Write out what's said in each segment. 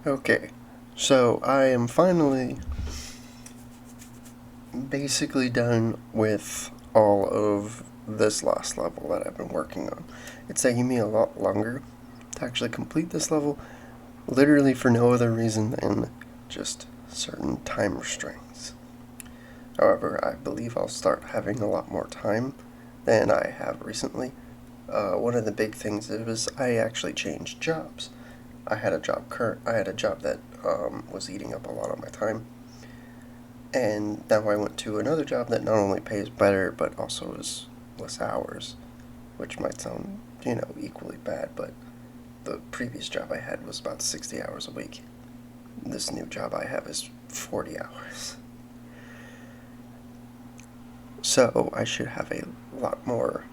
Okay, so I am finally basically done with all of this last level that I've been working on. It's taking me a lot longer to actually complete this level, literally for no other reason than just certain time restraints. However, I believe I'll start having a lot more time than I have recently. One of the big things is I actually changed jobs. I had a job that was eating up a lot of my time, and now I went to another job that not only pays better but also is less hours, which might sound equally bad, but the previous job I had was about 60 hours a week. This new job I have is 40 hours. So I should have a lot more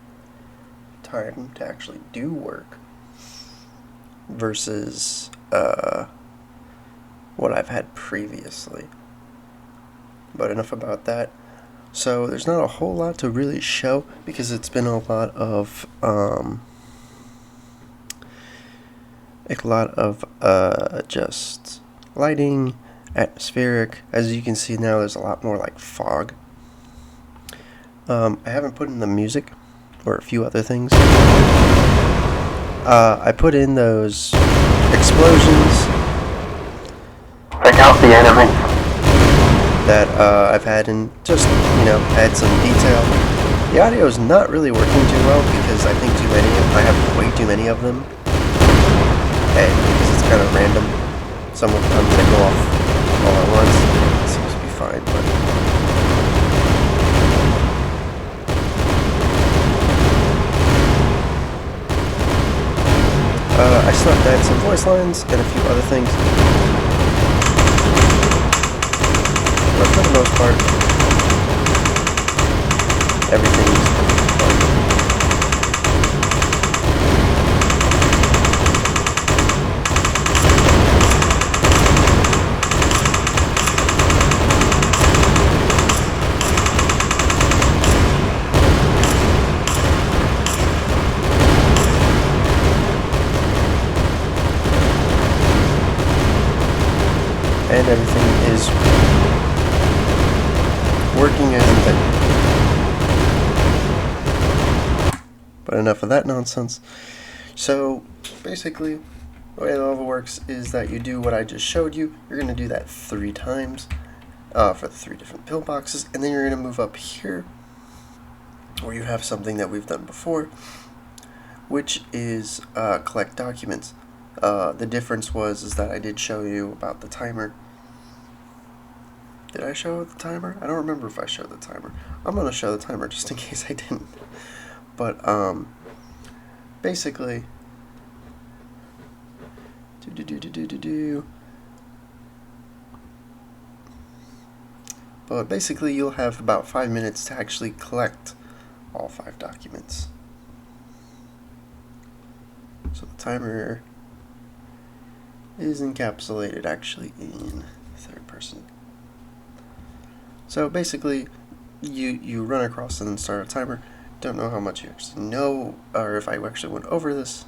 time to actually do work versus what I've had previously. But enough about that. So there's not a whole lot to really show because it's been a lot of just lighting, atmospheric. As you can see now, there's a lot more like fog. I haven't put in the music or a few other things. I put in those explosions. Take out the enemy. That I've had in just, add some detail. The audio is not really working too well because I think I have way too many of them. And because it's kind of random. Some of them they go off all at once. It seems to be fine, but I still have to add some voice lines and a few other things. But for the most part, everything's fine. And everything is working as intended. But enough of that nonsense. So basically, the way the level works is that you do what I just showed you. You're going to do that 3 times for the 3 different pillboxes, and then you're going to move up here where you have something that we've done before, which is collect documents. The difference is that I did show you about the timer. Did I show the timer? I don't remember if I showed the timer. I'm going to show the timer just in case I didn't. But, basically, But basically, you'll have about 5 minutes to actually collect all 5 documents. So the timer is encapsulated actually in third person. So basically, you run across and then start a timer. Don't know how much you actually know, or if I actually went over this,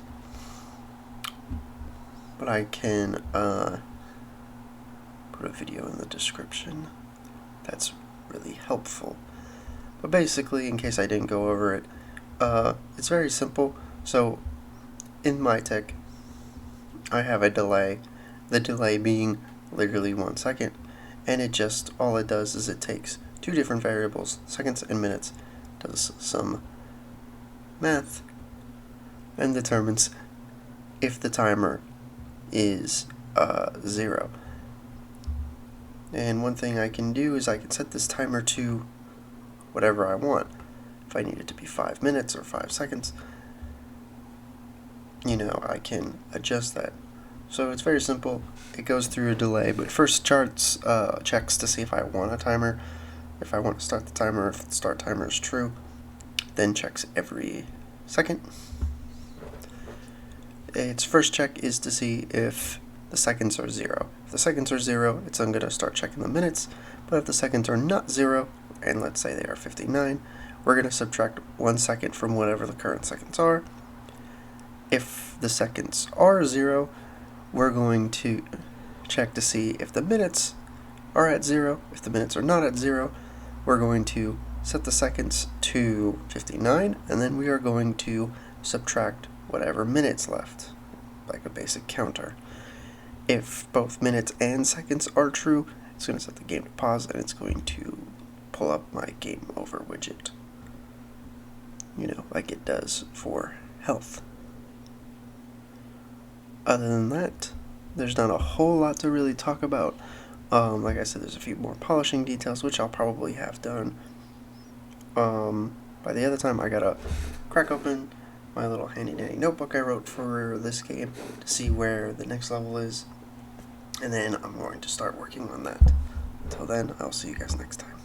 but I can put a video in the description. That's really helpful. But basically, in case I didn't go over it, it's very simple. So in my tech, I have a delay, the delay being literally 1 second, and all it does is it takes 2 different variables, seconds and minutes, does some math, and determines if the timer is 0. And one thing I can do is I can set this timer to whatever I want. If I need it to be 5 minutes or 5 seconds, I can adjust that. So it's very simple. It goes through a delay, but first checks to see if I want a timer, if I want to start the timer, if the start timer is true, then checks every second. Its first check is to see if the seconds are 0. If the seconds are 0, it's then going to start checking the minutes, but if the seconds are not 0, and let's say they are 59, we're going to subtract 1 second from whatever the current seconds are. If the seconds are 0, we're going to check to see if the minutes are at 0. If the minutes are not at 0, we're going to set the seconds to 59, and then we are going to subtract whatever minutes left, like a basic counter. If both minutes and seconds are true, it's going to set the game to pause, and it's going to pull up my game over widget, like it does for health. Other than that, there's not a whole lot to really talk about. Like I said, there's a few more polishing details, which I'll probably have done. By the other time, I gotta crack open my little handy dandy notebook I wrote for this game to see where the next level is, and then I'm going to start working on that. Until then, I'll see you guys next time.